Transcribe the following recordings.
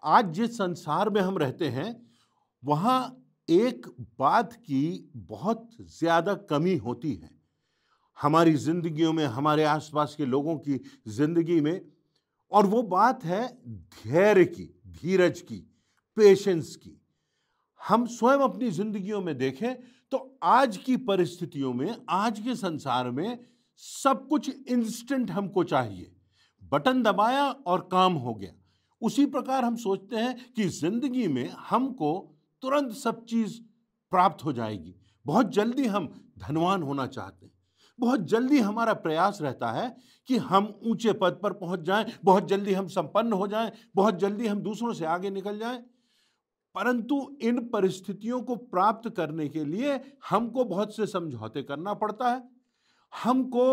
आज जिस संसार में हम रहते हैं, वहाँ एक बात की बहुत ज़्यादा कमी होती है। हमारी ज़िंदगियों में, हमारे आस-पास के लोगों की ज़िंदगी में, और वो बात है धैर्य की, धीरज की, पेशेंस की। हम स्वयं अपनी ज़िंदगियों में देखें तो आज की परिस्थितियों में, आज के संसार में सब कुछ इंस्टेंट हमको चाहिए। बटन दबाया और काम हो गया। उसी प्रकार हम सोचते हैं कि ज़िंदगी में हमको तुरंत सब चीज़ प्राप्त हो जाएगी। बहुत जल्दी हम धनवान होना चाहते हैं। बहुत जल्दी हमारा प्रयास रहता है कि हम ऊंचे पद पर पहुंच जाएं, बहुत जल्दी हम संपन्न हो जाएं, बहुत जल्दी हम दूसरों से आगे निकल जाएं। परंतु इन परिस्थितियों को प्राप्त करने के लिए हमको बहुत से समझौते करना पड़ता है। हमको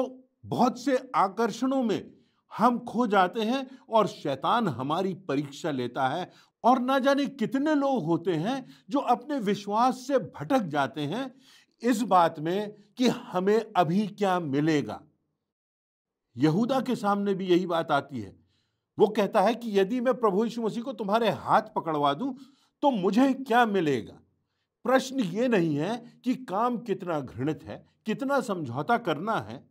बहुत से आकर्षणों में हम खो जाते हैं और शैतान हमारी परीक्षा लेता है। और ना जाने कितने लोग होते हैं जो अपने विश्वास से भटक जाते हैं इस बात में कि हमें अभी क्या मिलेगा। यहूदा के सामने भी यही बात आती है। वो कहता है कि यदि मैं प्रभु यीशु मसीह को तुम्हारे हाथ पकड़वा दूं तो मुझे क्या मिलेगा। प्रश्न ये नहीं है कि काम कितना घृणित है, कितना समझौता करना है,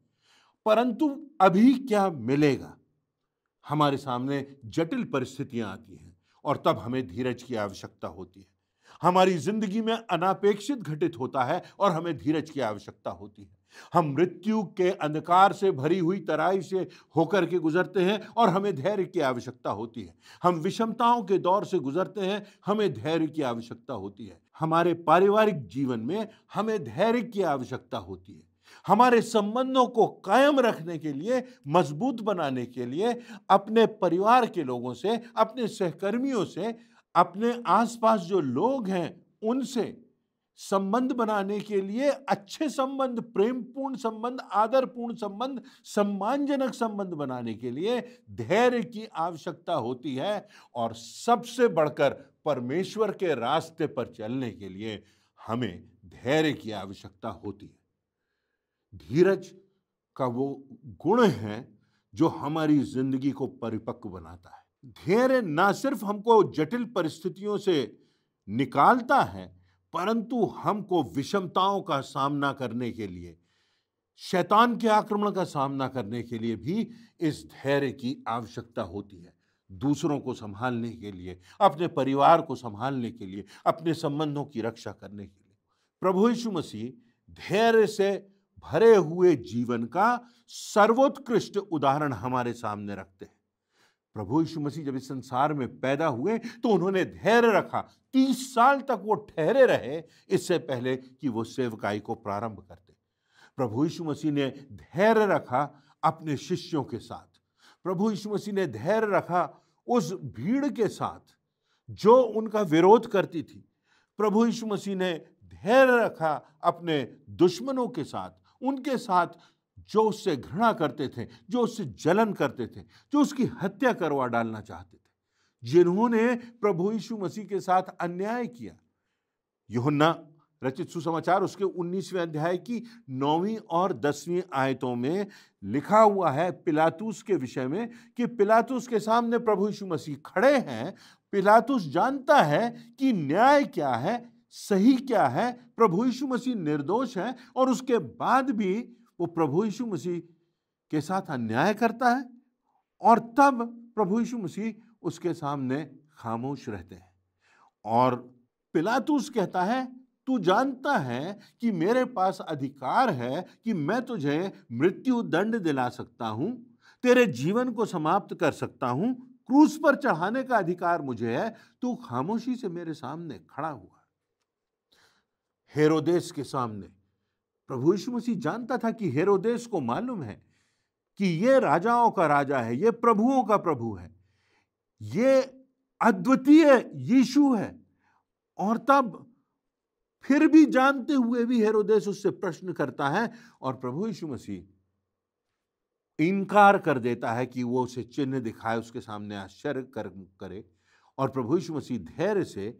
परंतु अभी क्या मिलेगा। हमारे सामने जटिल परिस्थितियां आती हैं और तब हमें धीरज की आवश्यकता होती है। हमारी जिंदगी में अनापेक्षित घटित होता है और हमें धीरज की आवश्यकता होती है। हम मृत्यु के अंधकार से भरी हुई तराई से होकर के गुजरते हैं और हमें धैर्य की आवश्यकता होती है। हम विषमताओं के दौर से गुजरते हैं, हमें धैर्य की आवश्यकता होती है। हमारे पारिवारिक जीवन में हमें धैर्य की आवश्यकता होती है। हमारे संबंधों को कायम रखने के लिए, मजबूत बनाने के लिए, अपने परिवार के लोगों से, अपने सहकर्मियों से, अपने आसपास जो लोग हैं उनसे संबंध बनाने के लिए, अच्छे संबंध, प्रेमपूर्ण संबंध, आदरपूर्ण संबंध, सम्मानजनक संबंध बनाने के लिए धैर्य की आवश्यकता होती है। और सबसे बढ़कर परमेश्वर के रास्ते पर चलने के लिए हमें धैर्य की आवश्यकता होती है। धीरज का वो गुण है जो हमारी जिंदगी को परिपक्व बनाता है। धैर्य ना सिर्फ हमको जटिल परिस्थितियों से निकालता है, परंतु हमको विषमताओं का सामना करने के लिए, शैतान के आक्रमण का सामना करने के लिए भी इस धैर्य की आवश्यकता होती है। दूसरों को संभालने के लिए, अपने परिवार को संभालने के लिए, अपने संबंधों की रक्षा करने के लिए। प्रभु यीशु मसीह धैर्य से भरे हुए जीवन का सर्वोत्कृष्ट उदाहरण हमारे सामने रखते हैं। प्रभु यीशु मसीह जब इस संसार में पैदा हुए तो उन्होंने धैर्य रखा। 30 साल तक वो ठहरे रहे इससे पहले कि वो सेवकाई को प्रारंभ करते। प्रभु यीशु मसीह ने धैर्य रखा अपने शिष्यों के साथ। प्रभु यीशु मसीह ने धैर्य रखा उस भीड़ के साथ जो उनका विरोध करती थी। प्रभु यीशु मसीह ने धैर्य रखा अपने दुश्मनों के साथ, उनके साथ जो उससे घृणा करते थे, जो उससे जलन करते थे, जो उसकी हत्या करवा डालना चाहते थे, जिन्होंने प्रभु यीशु मसीह के साथ अन्याय किया। यूहन्ना रचित सुसमाचार उसके 19वें अध्याय की 9वीं और 10वीं आयतों में लिखा हुआ है पिलातुस के विषय में कि पिलातुस के सामने प्रभु यीशु मसीह खड़े हैं। पिलातुस जानता है कि न्याय क्या है, सही क्या है। प्रभु यीशु मसीह निर्दोष है और उसके बाद भी वो प्रभु यीशु मसीह के साथ अन्याय करता है और तब प्रभु यीशु मसीह उसके सामने खामोश रहते हैं। और पिलातुस कहता है, तू जानता है कि मेरे पास अधिकार है कि मैं तुझे मृत्यु दंड दिला सकता हूं, तेरे जीवन को समाप्त कर सकता हूं, क्रूस पर चढ़ाने का अधिकार मुझे है, तू खामोशी से मेरे सामने खड़ा हुआ। हेरोदेस के सामने प्रभु यीशु मसीह जानता था कि हेरोदेस को मालूम है कि ये राजाओं का राजा है, ये प्रभुओं का प्रभु है, ये अद्वितीय यीशु है। और तब फिर भी जानते हुए भी हेरोदेस उससे प्रश्न करता है और प्रभु यीशु मसीह इनकार कर देता है कि वो उसे चिन्ह दिखाए, उसके सामने आश्चर्य करे। और प्रभु यीशु मसीह धैर्य से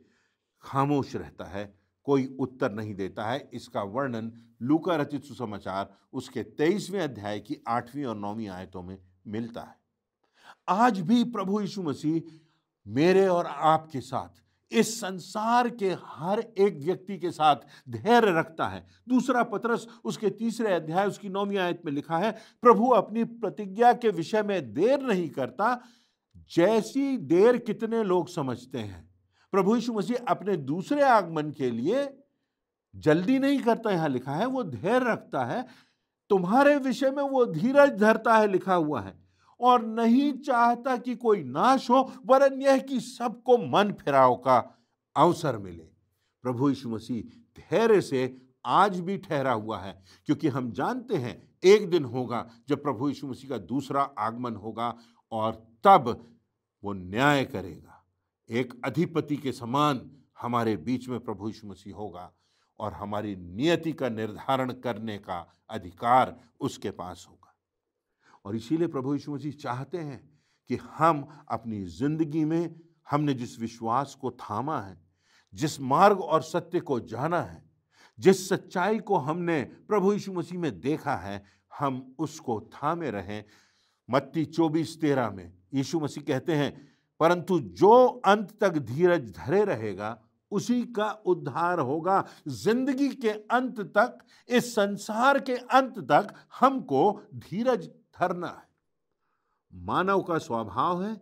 खामोश रहता है, कोई उत्तर नहीं देता है। इसका वर्णन लूका रचित सुसमाचार उसके 23वें अध्याय की 8वीं और 9वीं आयतों में मिलता है। आज भी प्रभु यीशु मसीह मेरे और आपके साथ, इस संसार के हर एक व्यक्ति के साथ धैर्य रखता है। दूसरा पतरस उसके 3 अध्याय उसकी 9वीं आयत में लिखा है, प्रभु अपनी प्रतिज्ञा के विषय में देर नहीं करता, जैसी देर कितने लोग समझते हैं। प्रभु यीशु मसीह अपने दूसरे आगमन के लिए जल्दी नहीं करता, यहां लिखा है, वो धैर्य रखता है। तुम्हारे विषय में वो धीरज धरता है, लिखा हुआ है, और नहीं चाहता कि कोई नाश हो, वरन यह कि सबको मन फिराव का अवसर मिले। प्रभु यीशु मसीह धैर्य से आज भी ठहरा हुआ है, क्योंकि हम जानते हैं एक दिन होगा जब प्रभु यीशु मसीह का दूसरा आगमन होगा, और तब वो न्याय करेगा। एक अधिपति के समान हमारे बीच में प्रभु यीशु मसीह होगा, और हमारी नियति का निर्धारण करने का अधिकार उसके पास होगा। और इसीलिए प्रभु यीशु मसीह चाहते हैं कि हम अपनी जिंदगी में, हमने जिस विश्वास को थामा है, जिस मार्ग और सत्य को जाना है, जिस सच्चाई को हमने प्रभु यीशु मसीह में देखा है, हम उसको थामे रहें। मत्ती 24:13 में यीशु मसीह कहते हैं, परंतु जो अंत तक धीरज धरे रहेगा उसी का उद्धार होगा। जिंदगी के अंत तक, इस संसार के अंत तक हमको धीरज धरना है। मानव का स्वभाव है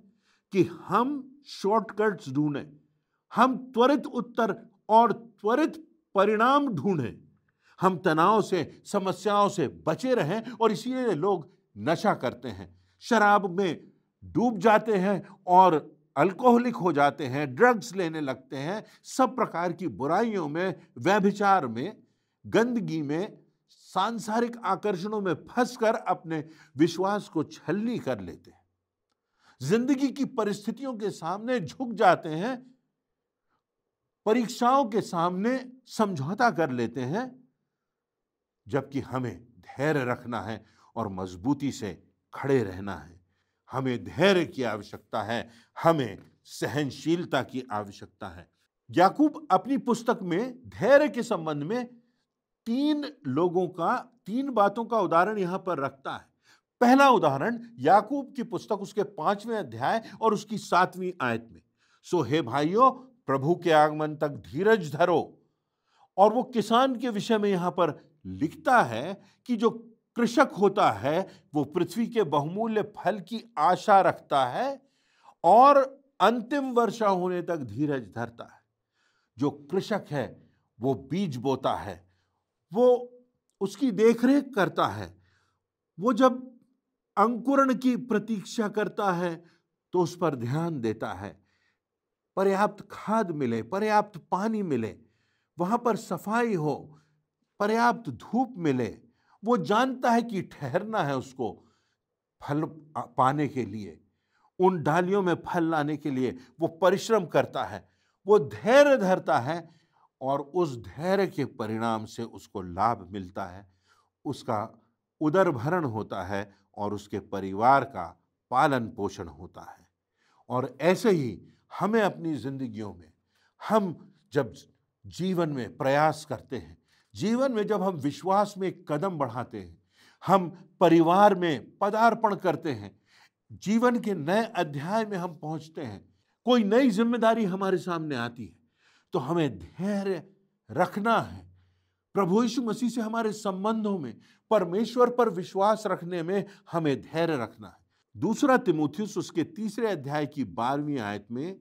कि हम शॉर्टकट्स ढूंढें, हम त्वरित उत्तर और त्वरित परिणाम ढूंढें, हम तनाव से, समस्याओं से बचे रहें, और इसीलिए लोग नशा करते हैं, शराब में डूब जाते हैं और अल्कोहलिक हो जाते हैं, ड्रग्स लेने लगते हैं, सब प्रकार की बुराइयों में, व्यभिचार में, गंदगी में, सांसारिक आकर्षणों में फंसकर अपने विश्वास को छलनी कर लेते हैं। जिंदगी की परिस्थितियों के सामने झुक जाते हैं, परीक्षाओं के सामने समझौता कर लेते हैं, जबकि हमें धैर्य रखना है और मजबूती से खड़े रहना है। हमें धैर्य की आवश्यकता है, हमें सहनशीलता की आवश्यकता है। याकूब अपनी पुस्तक में धैर्य के संबंध में 3 बातों का उदाहरण यहां पर रखता है। पहला उदाहरण याकूब की पुस्तक उसके 5वें अध्याय और उसकी 7वीं आयत में, सो हे भाइयों, प्रभु के आगमन तक धीरज धरो। और वो किसान के विषय में यहां पर लिखता है कि जो कृषक होता है वो पृथ्वी के बहुमूल्य फल की आशा रखता है और अंतिम वर्षा होने तक धीरज धरता है। जो कृषक है वो बीज बोता है, वो उसकी देखरेख करता है, वो जब अंकुरण की प्रतीक्षा करता है तो उस पर ध्यान देता है, पर्याप्त खाद मिले, पर्याप्त पानी मिले, वहां पर सफाई हो, पर्याप्त धूप मिले। वो जानता है कि ठहरना है उसको फल पाने के लिए, उन डालियों में फल लाने के लिए वो परिश्रम करता है, वो धैर्य धरता है, और उस धैर्य के परिणाम से उसको लाभ मिलता है, उसका उदर भरण होता है और उसके परिवार का पालन पोषण होता है। और ऐसे ही हमें अपनी जिंदगियों में, हम जब जीवन में प्रयास करते हैं, जीवन में जब हम विश्वास में एक कदम बढ़ाते हैं, हम परिवार में पदार्पण करते हैं, जीवन के नए अध्याय में हम पहुंचते हैं, कोई नई जिम्मेदारी हमारे सामने आती है, तो हमें धैर्य रखना है। प्रभु यीशु मसीह से हमारे संबंधों में, परमेश्वर पर विश्वास रखने में हमें धैर्य रखना है। दूसरा तिमुथियुस उसके 3 अध्याय की 12वीं आयत में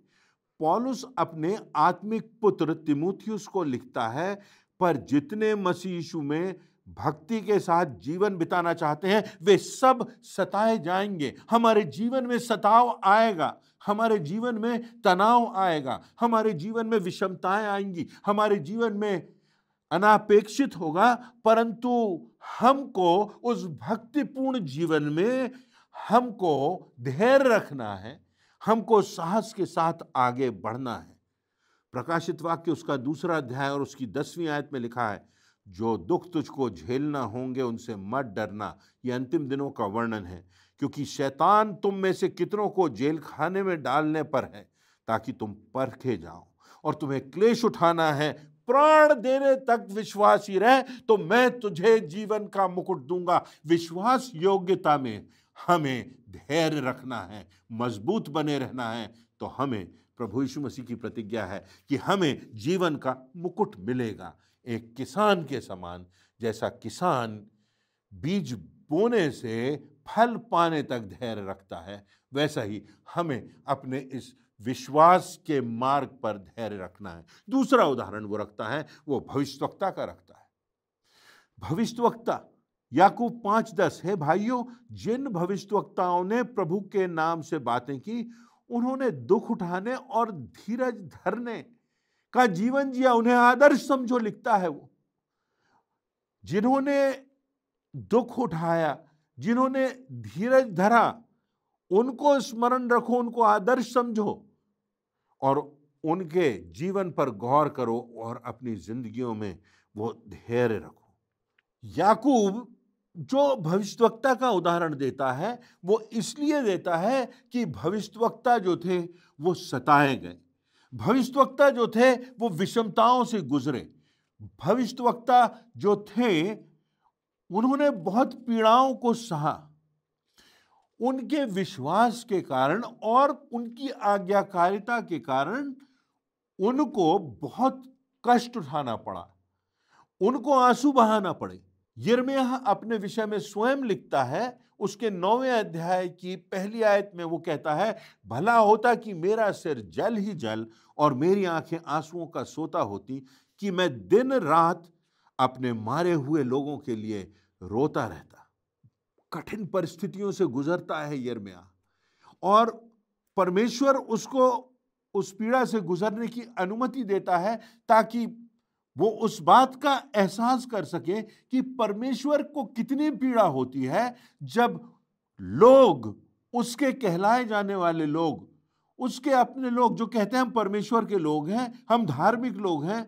पौलुस अपने आत्मिक पुत्र तिमुथियुस को लिखता है, पर जितने मसीह यीशु में भक्ति के साथ जीवन बिताना चाहते हैं वे सब सताए जाएंगे। हमारे जीवन में सताव आएगा, हमारे जीवन में तनाव आएगा, हमारे जीवन में विषमताएं आएंगी, हमारे जीवन में अनापेक्षित होगा, परंतु हमको उस भक्तिपूर्ण जीवन में हमको धैर्य रखना है, हमको साहस के साथ आगे बढ़ना है। प्रकाशित वाक्य उसका 2 अध्याय और उसकी 10वीं आयत में लिखा है, जो दुख तुझको झेलना होंगे उनसे मत डरना। यह अंतिम दिनों का वर्णन है, क्योंकि शैतान तुम में से कितनों को जेल खाने में डालने पर है, ताकि तुम परखे जाओ, और तुम्हें क्लेश उठाना है। प्राण देने तक विश्वासी रह तो मैं तुझे जीवन का मुकुट दूंगा। विश्वास योग्यता में हमें धैर्य रखना है, मजबूत बने रहना है, तो हमें प्रभु यीशु मसीह की प्रतिज्ञा है कि हमें जीवन का मुकुट मिलेगा, एक किसान के समान। जैसा किसान बीज बोने से फल पाने तक धैर्य रखता है, वैसा ही हमें अपने इस विश्वास के मार्ग पर धैर्य रखना है। दूसरा उदाहरण वो रखता है, वो भविष्यवक्ता का रखता है। भविष्यवक्ता याकूब 5:10 है, भाइयों जिन भविष्यवक्ताओं ने प्रभु के नाम से बातें की, उन्होंने दुख उठाने और धीरज धरने का जीवन जिया, उन्हें आदर्श समझो, लिखता है वो। जिन्होंने दुख उठाया, जिन्होंने धीरज धरा, उनको स्मरण रखो, उनको आदर्श समझो और उनके जीवन पर गौर करो और अपनी जिंदगियों में वो धैर्य रखो। याकूब जो भविष्यवक्ता का उदाहरण देता है, वो इसलिए देता है कि भविष्यवक्ता जो थे वो सताए गए, भविष्यवक्ता जो थे वो विषमताओं से गुजरे, भविष्यवक्ता जो थे उन्होंने बहुत पीड़ाओं को सहा। उनके विश्वास के कारण और उनकी आज्ञाकारिता के कारण उनको बहुत कष्ट उठाना पड़ा, उनको आंसू बहाना पड़े। यिर्मयाह अपने विषय में स्वयं लिखता है, उसके 9वें अध्याय की पहली आयत में वो कहता है, भला होता कि मेरा सिर जल ही जल और मेरी आंखें आंसुओं का सोता होती, कि मैं दिन रात अपने मारे हुए लोगों के लिए रोता रहता। कठिन परिस्थितियों से गुजरता है यिर्मयाह और परमेश्वर उसको उस पीड़ा से गुजरने की अनुमति देता है ताकि वो उस बात का एहसास कर सके कि परमेश्वर को कितनी पीड़ा होती है जब लोग, उसके कहलाए जाने वाले लोग, उसके अपने लोग जो कहते हैं हम परमेश्वर के लोग हैं, हम धार्मिक लोग हैं,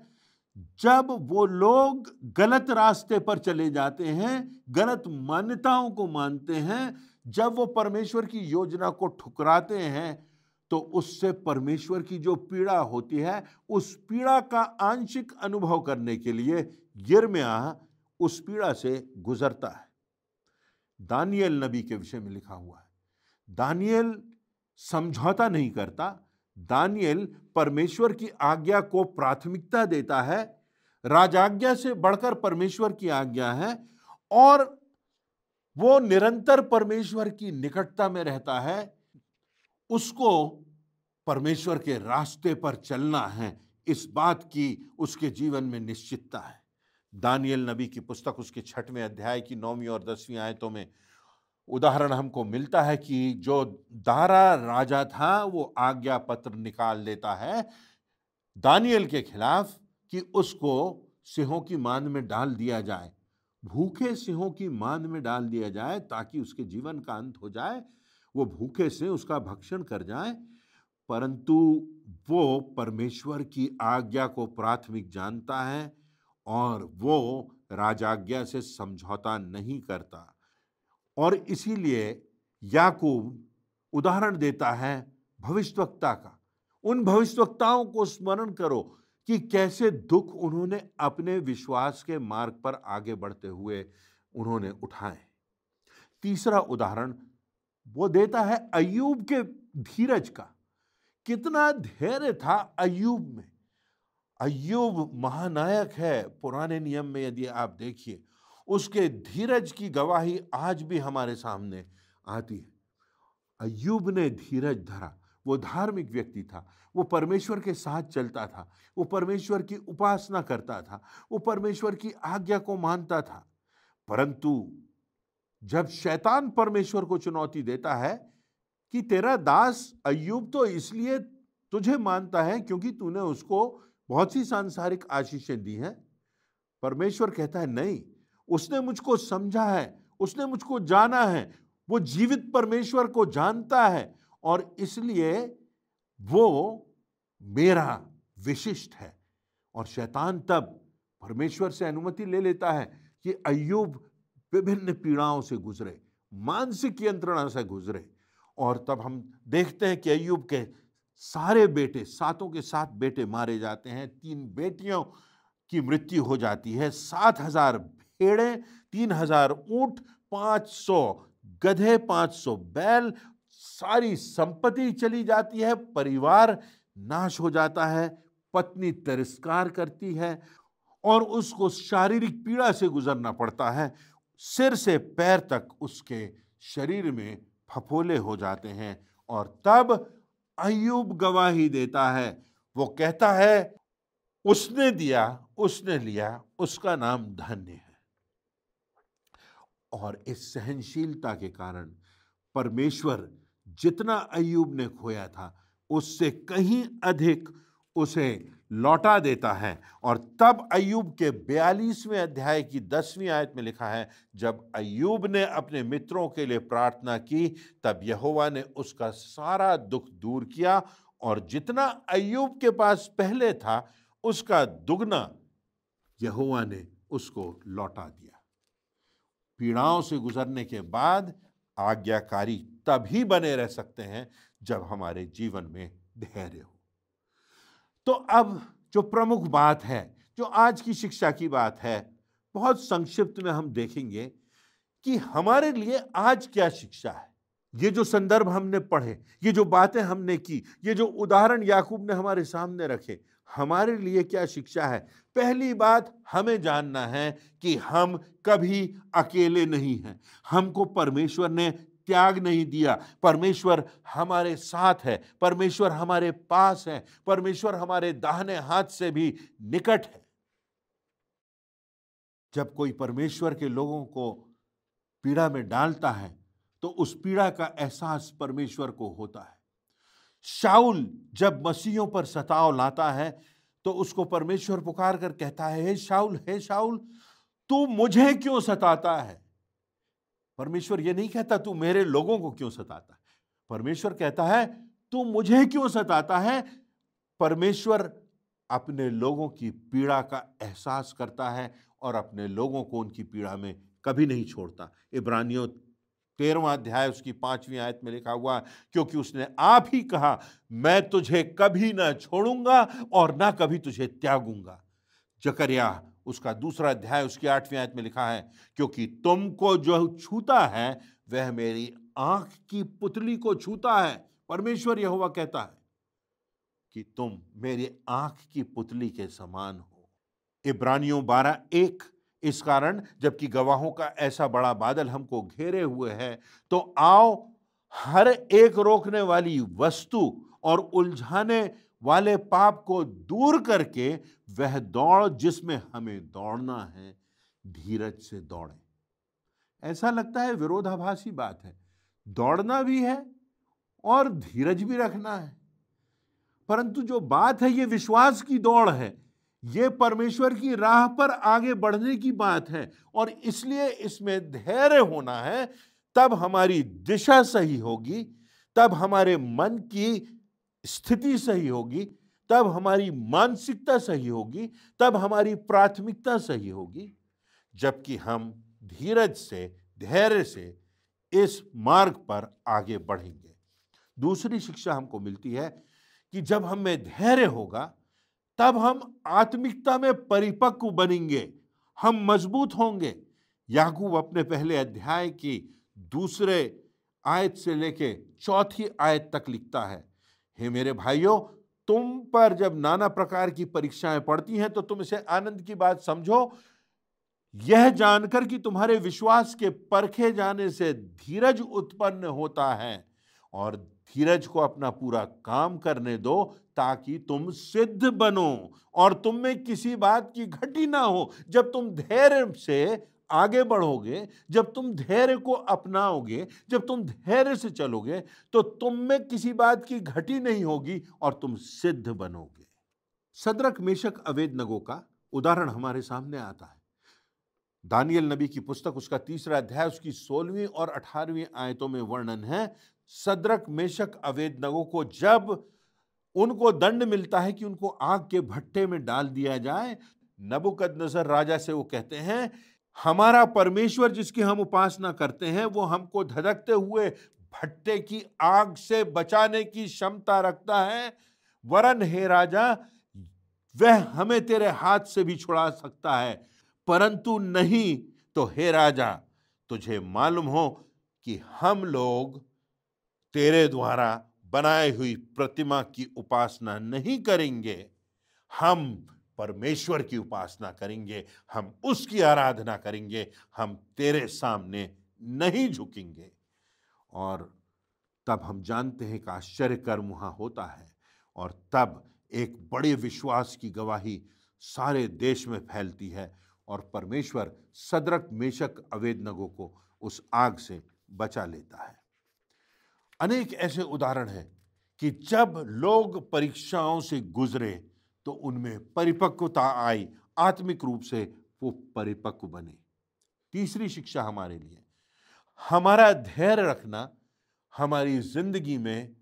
जब वो लोग गलत रास्ते पर चले जाते हैं, गलत मान्यताओं को मानते हैं, जब वो परमेश्वर की योजना को ठुकराते हैं, तो उससे परमेश्वर की जो पीड़ा होती है, उस पीड़ा का आंशिक अनुभव करने के लिए यिर्मयाह उस पीड़ा से गुजरता है। दानियेल नबी के विषय में लिखा हुआ है, दानियेल समझौता नहीं करता, दानियेल परमेश्वर की आज्ञा को प्राथमिकता देता है, राजाज्ञा से बढ़कर परमेश्वर की आज्ञा है और वो निरंतर परमेश्वर की निकटता में रहता है। उसको परमेश्वर के रास्ते पर चलना है, इस बात की उसके जीवन में निश्चितता है। दानियेल नबी की पुस्तक उसके 6वें अध्याय की 9वीं और 10वीं आयतों में उदाहरण हमको मिलता है कि जो दारा राजा था वो आज्ञा पत्र निकाल देता है दानियेल के खिलाफ कि उसको सिंहों की मांद में डाल दिया जाए, भूखे सिंहों की मांद में डाल दिया जाए ताकि उसके जीवन का अंत हो जाए, वो भूखे से उसका भक्षण कर जाए। परंतु वो परमेश्वर की आज्ञा को प्राथमिक जानता है और वो राजाज्ञा से समझौता नहीं करता। और इसीलिए याकूब उदाहरण देता है भविष्यवक्ता का। उन भविष्यवक्ताओं को स्मरण करो कि कैसे दुख उन्होंने अपने विश्वास के मार्ग पर आगे बढ़ते हुए उन्होंने उठाए। तीसरा उदाहरण वो देता है अय्यूब के धीरज का। कितना धैर्य था अय्यूब में। अय्यूब महानायक है पुराने नियम में, यदि आप देखिए उसके धीरज की गवाही आज भी हमारे सामने आती है। अय्यूब ने धीरज धरा, वो धार्मिक व्यक्ति था, वो परमेश्वर के साथ चलता था, वो परमेश्वर की उपासना करता था, वो परमेश्वर की आज्ञा को मानता था। परंतु जब शैतान परमेश्वर को चुनौती देता है कि तेरा दास अय्यूब तो इसलिए तुझे मानता है क्योंकि तूने उसको बहुत सी सांसारिक आशीषें दी हैं, परमेश्वर कहता है नहीं, उसने मुझको समझा है, उसने मुझको जाना है, वो जीवित परमेश्वर को जानता है और इसलिए वो मेरा विशिष्ट है। और शैतान तब परमेश्वर से अनुमति ले लेता है कि अय्यूब विभिन्न पीड़ाओं से गुजरे, मानसिक यंत्रणा से गुजरे। और तब हम देखते हैं कि अय्यूब के सारे बेटे, सातों के 7 बेटे मारे जाते हैं, 3 बेटियों की मृत्यु हो जाती है, 7,000 भेड़ें, 3,000 ऊंट, 500 गधे, 500 बैल, सारी संपत्ति चली जाती है, परिवार नाश हो जाता है, पत्नी तिरस्कार करती है और उसको शारीरिक पीड़ा से गुजरना पड़ता है। सिर से पैर तक उसके शरीर में फफोले हो जाते हैं। और तब अय्यूब गवाही देता है। वो कहता है, उसने दिया, उसने लिया, उसका नाम धन्य है। और इस सहनशीलता के कारण परमेश्वर जितना अय्यूब ने खोया था उससे कहीं अधिक उसे लौटा देता है। और तब अय्यूब के 42वें अध्याय की 10वीं आयत में लिखा है, जब अय्यूब ने अपने मित्रों के लिए प्रार्थना की तब यहोवा ने उसका सारा दुख दूर किया और जितना अय्यूब के पास पहले था उसका दुगना यहोवा ने उसको लौटा दिया। पीड़ाओं से गुजरने के बाद आज्ञाकारी तभी बने रह सकते हैं जब हमारे जीवन में धैर्य हो। तो अब जो प्रमुख बात है, जो आज की शिक्षा की बात है, बहुत संक्षिप्त में हम देखेंगे कि हमारे लिए आज क्या शिक्षा है। ये जो संदर्भ हमने पढ़े, ये जो बातें हमने की, ये जो उदाहरण याकूब ने हमारे सामने रखे, हमारे लिए क्या शिक्षा है। पहली बात हमें जानना है कि हम कभी अकेले नहीं हैं। हमको परमेश्वर ने त्याग नहीं दिया। परमेश्वर हमारे साथ है, परमेश्वर हमारे पास है, परमेश्वर हमारे दाहिने हाथ से भी निकट है। जब कोई परमेश्वर के लोगों को पीड़ा में डालता है तो उस पीड़ा का एहसास परमेश्वर को होता है। शाऊल जब मसीहों पर सताव लाता है तो उसको परमेश्वर पुकार कर कहता है, हे शाऊल, तू मुझे क्यों सताता है। परमेश्वर ये नहीं कहता तू मेरे लोगों को क्यों सताता है। परमेश्वर कहता है तू मुझे क्यों सताता है। परमेश्वर अपने लोगों की पीड़ा का एहसास करता है और अपने लोगों को उनकी पीड़ा में कभी नहीं छोड़ता। इब्रानियों 13वां अध्याय उसकी 5वीं आयत में लिखा हुआ, क्योंकि उसने आप ही कहा, मैं तुझे कभी ना छोड़ूंगा और ना कभी तुझे त्यागूंगा। जकरिया उसका 2 अध्याय उसकी 8वीं आयत में लिखा है, क्योंकि तुमको जो छूता है वह मेरी आंख की पुतली को छूता है। परमेश्वर यहोवा कहता है कि तुम मेरी आंख की पुतली के समान हो। इब्रानियों 12:1, इस कारण जबकि गवाहों का ऐसा बड़ा बादल हमको घेरे हुए है तो आओ हर एक रोकने वाली वस्तु और उलझाने वाले पाप को दूर करके वह दौड़ जिसमें हमें दौड़ना है धीरज से दौड़ें। ऐसा लगता है विरोधाभासी बात है, दौड़ना भी है और धीरज भी रखना है, परंतु जो बात है ये विश्वास की दौड़ है, ये परमेश्वर की राह पर आगे बढ़ने की बात है और इसलिए इसमें धैर्य होना है। तब हमारी दिशा सही होगी, तब हमारे मन की स्थिति सही होगी, तब हमारी मानसिकता सही होगी, तब हमारी प्राथमिकता सही होगी, जबकि हम धीरज से, धैर्य से इस मार्ग पर आगे बढ़ेंगे। दूसरी शिक्षा हमको मिलती है कि जब हम में धैर्य होगा तब हम आत्मिकता में परिपक्व बनेंगे, हम मजबूत होंगे। याकूब अपने पहले अध्याय की 2 आयत से लेके 4 आयत तक लिखता है, हे मेरे भाइयों, तुम पर जब नाना प्रकार की परीक्षाएं पड़ती हैं तो तुम इसे आनंद की बात समझो, यह जानकर कि तुम्हारे विश्वास के परखे जाने से धीरज उत्पन्न होता है और धीरज को अपना पूरा काम करने दो ताकि तुम सिद्ध बनो और तुम में किसी बात की घटी ना हो। जब तुम धैर्य से आगे बढ़ोगे, जब तुम धैर्य को अपनाओगे, जब तुम धैर्य से चलोगे तो तुम में किसी बात की घटी नहीं होगी और तुम सिद्ध बनोगे। सद्रक मेशक अबेदनगो का उदाहरण हमारे सामने आता है। दानियल नबी की पुस्तक उसका 3 अध्याय उसकी 16वीं और 18वीं आयतों में वर्णन है। सद्रक मेशक अबेदनगो को जब उनको दंड मिलता है कि उनको आग के भट्टे में डाल दिया जाए, नबूकदनेस्सर राजा से वो कहते हैं, हमारा परमेश्वर जिसकी हम उपासना करते हैं वो हमको धधकते हुए भट्टे की आग से बचाने की क्षमता रखता है, वरन हे राजा वह हमें तेरे हाथ से भी छुड़ा सकता है, परंतु नहीं तो हे राजा तुझे मालूम हो कि हम लोग तेरे द्वारा बनाई हुई प्रतिमा की उपासना नहीं करेंगे, हम परमेश्वर की उपासना करेंगे, हम उसकी आराधना करेंगे, हम तेरे सामने नहीं झुकेंगे। और तब हम जानते हैं कि आश्चर्य कर्म वहां होता है, और तब एक बड़े विश्वास की गवाही सारे देश में फैलती है, और परमेश्वर सद्रक मेशक अबेदनगो को उस आग से बचा लेता है। अनेक ऐसे उदाहरण हैं कि जब लोग परीक्षाओं से गुजरे तो उनमें परिपक्वता आई, आत्मिक रूप से वो परिपक्व बने। तीसरी शिक्षा हमारे लिए, हमारा धैर्य रखना हमारी जिंदगी में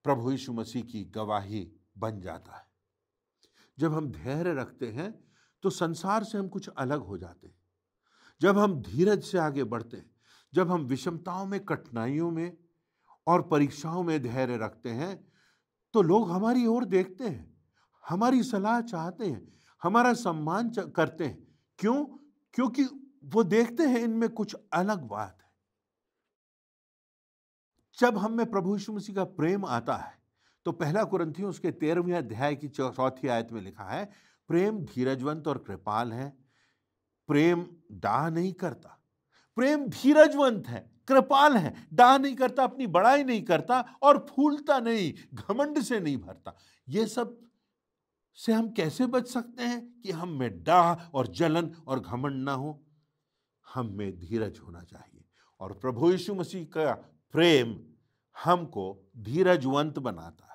प्रभु यीशु मसीह की गवाही बन जाता है। जब हम धैर्य रखते हैं तो संसार से हम कुछ अलग हो जाते हैं। जब हम धीरज से आगे बढ़ते हैं, जब हम विषमताओं में, कठिनाइयों में और परीक्षाओं में धैर्य रखते हैं, तो लोग हमारी ओर देखते हैं, हमारी सलाह चाहते हैं, हमारा सम्मान करते हैं। क्यों? क्योंकि वो देखते हैं इनमें कुछ अलग बात है। जब हम में प्रभु यीशु मसीह का प्रेम आता है तो पहला कुरिन्थियों उसके 13वें अध्याय की 4थी आयत में लिखा है, प्रेम धीरजवंत और कृपाल है, प्रेम डाह नहीं करता। प्रेम धीरजवंत है, कृपाल है, डाह नहीं करता, अपनी बड़ाई नहीं करता और फूलता नहीं, घमंड से नहीं भरता। ये सब से हम कैसे बच सकते हैं कि हम में डाह और जलन और घमंड ना हो? हम में धीरज होना चाहिए, और प्रभु यीशु मसीह का प्रेम हमको धीरजवंत बनाता है।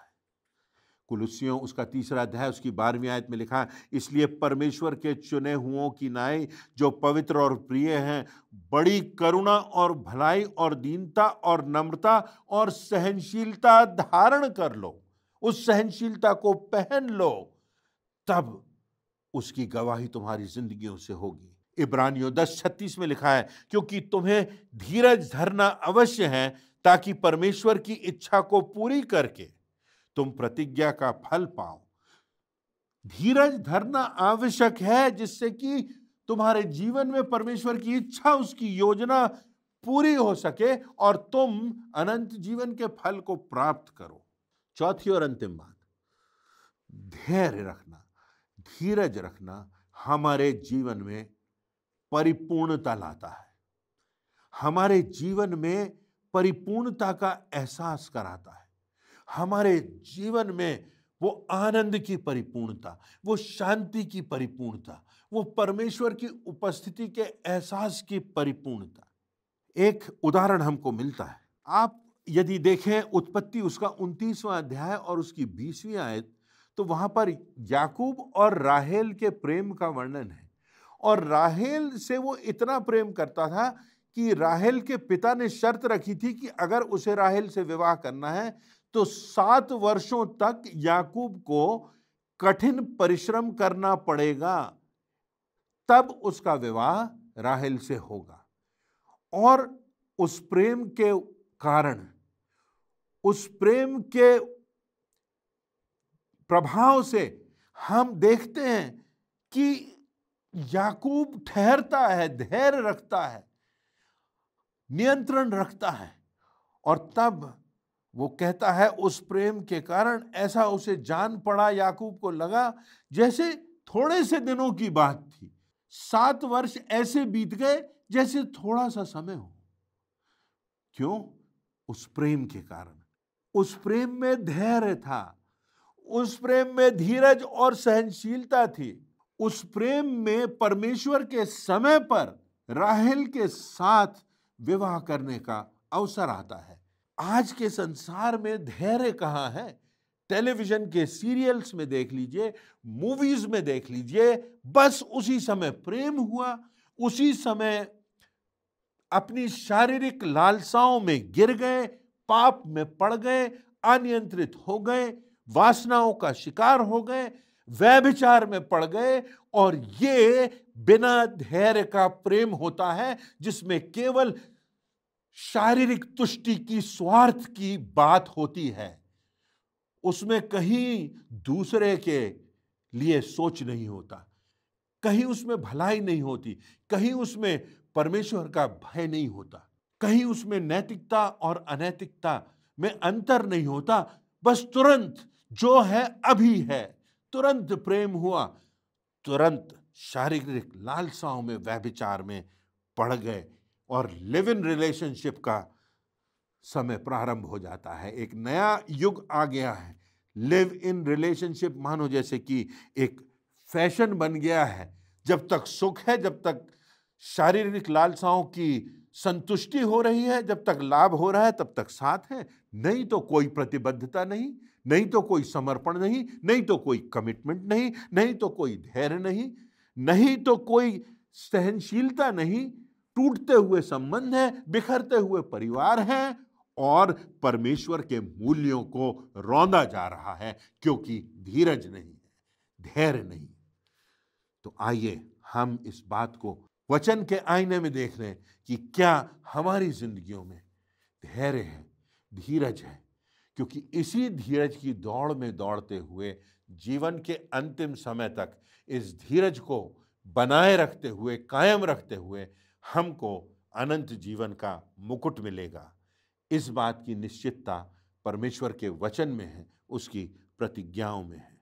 कुलुस्सियों उसका 3रा अध्याय उसकी 12वीं आयत में लिखा है, इसलिए परमेश्वर के चुने हुओं की नाई जो पवित्र और प्रिय हैं, बड़ी करुणा और भलाई और दीनता और नम्रता और सहनशीलता धारण कर लो, उस सहनशीलता को पहन लो, तब उसकी गवाही तुम्हारी जिंदगियों से होगी। इब्रानियों 10:36 में लिखा है, क्योंकि तुम्हें धीरज धरना अवश्य है ताकि परमेश्वर की इच्छा को पूरी करके तुम प्रतिज्ञा का फल पाओ। धीरज धरना आवश्यक है जिससे कि तुम्हारे जीवन में परमेश्वर की इच्छा, उसकी योजना पूरी हो सके और तुम अनंत जीवन के फल को प्राप्त करो। चौथी और अंतिम बात, धैर्य रखना, धीरज रखना हमारे जीवन में परिपूर्णता लाता है, हमारे जीवन में परिपूर्णता का एहसास कराता है, हमारे जीवन में वो आनंद की परिपूर्णता, वो शांति की परिपूर्णता, वो परमेश्वर की उपस्थिति के एहसास की परिपूर्णता। एक उदाहरण हमको मिलता है। आप यदि देखें उत्पत्ति उसका 29वां अध्याय और उसकी 20वीं आयत, तो वहां पर याकूब और राहेल के प्रेम का वर्णन है। और राहेल से वो इतना प्रेम करता था कि राहेल के पिता ने शर्त रखी थी कि अगर उसे राहेल से विवाह करना है तो 7 वर्षों तक याकूब को कठिन परिश्रम करना पड़ेगा, तब उसका विवाह राहेल से होगा। और उस प्रेम के कारण, उस प्रेम के प्रभाव से हम देखते हैं कि याकूब ठहरता है, धैर्य रखता है, नियंत्रण रखता है, और तब वो कहता है उस प्रेम के कारण ऐसा उसे जान पड़ा, याकूब को लगा जैसे थोड़े से दिनों की बात थी, 7 वर्ष ऐसे बीत गए जैसे थोड़ा सा समय हो। क्यों? उस प्रेम के कारण। उस प्रेम में धैर्य था, उस प्रेम में धीरज और सहनशीलता थी, उस प्रेम में परमेश्वर के समय पर राहेल के साथ विवाह करने का अवसर आता है। आज के संसार में धैर्य कहाँ है? टेलीविजन के सीरियल्स में देख लीजिए, मूवीज में देख लीजिए, बस उसी समय प्रेम हुआ, उसी समय अपनी शारीरिक लालसाओं में गिर गए, पाप में पड़ गए, अनियंत्रित हो गए, वासनाओं का शिकार हो गए, व्यभिचार में पड़ गए। और ये बिना धैर्य का प्रेम होता है जिसमें केवल शारीरिक तुष्टि की, स्वार्थ की बात होती है, उसमें कहीं दूसरे के लिए सोच नहीं होता, कहीं उसमें भलाई नहीं होती, कहीं उसमें परमेश्वर का भय नहीं होता, कहीं उसमें नैतिकता और अनैतिकता में अंतर नहीं होता, बस तुरंत जो है अभी है, तुरंत प्रेम हुआ, तुरंत शारीरिक लालसाओं में, व्यभिचार में पड़ गए और लिव इन रिलेशनशिप का समय प्रारंभ हो जाता है। एक नया युग आ गया है। लिव इन रिलेशनशिप मानो जैसे कि एक फैशन बन गया है। जब तक सुख है, जब तक शारीरिक लालसाओं की संतुष्टि हो रही है, जब तक लाभ हो रहा है, तब तक साथ है, नहीं तो कोई प्रतिबद्धता नहीं, नहीं तो कोई समर्पण नहीं, नहीं तो कोई कमिटमेंट नहीं, नहीं तो कोई धैर्य नहीं, नहीं तो कोई सहनशीलता नहीं। टूटते हुए संबंध है, बिखरते हुए परिवार है और परमेश्वर के मूल्यों को रौंदा जा रहा है, क्योंकि धीरज नहीं है, धैर्य नहीं। तो आइए हम इस बात को वचन के आईने में देख लें कि क्या हमारी जिंदगियों में धैर्य है, धीरज है, क्योंकि इसी धीरज की दौड़ में दौड़ते हुए जीवन के अंतिम समय तक इस धीरज को बनाए रखते हुए, कायम रखते हुए हमको अनंत जीवन का मुकुट मिलेगा। इस बात की निश्चितता परमेश्वर के वचन में है, उसकी प्रतिज्ञाओं में है।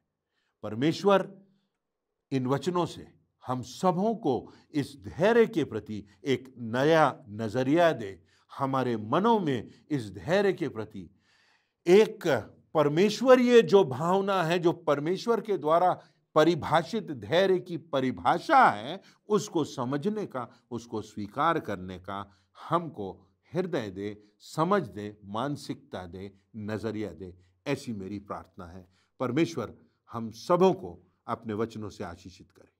परमेश्वर इन वचनों से हम सबों को इस धैर्य के प्रति एक नया नजरिया दे, हमारे मनों में इस धैर्य के प्रति एक परमेश्वरीय जो भावना है, जो परमेश्वर के द्वारा परिभाषित धैर्य की परिभाषा है, उसको समझने का, उसको स्वीकार करने का हमको हृदय दे, समझ दे, मानसिकता दे, नजरिया दे। ऐसी मेरी प्रार्थना है। परमेश्वर हम सबों को अपने वचनों से आशीषित करे।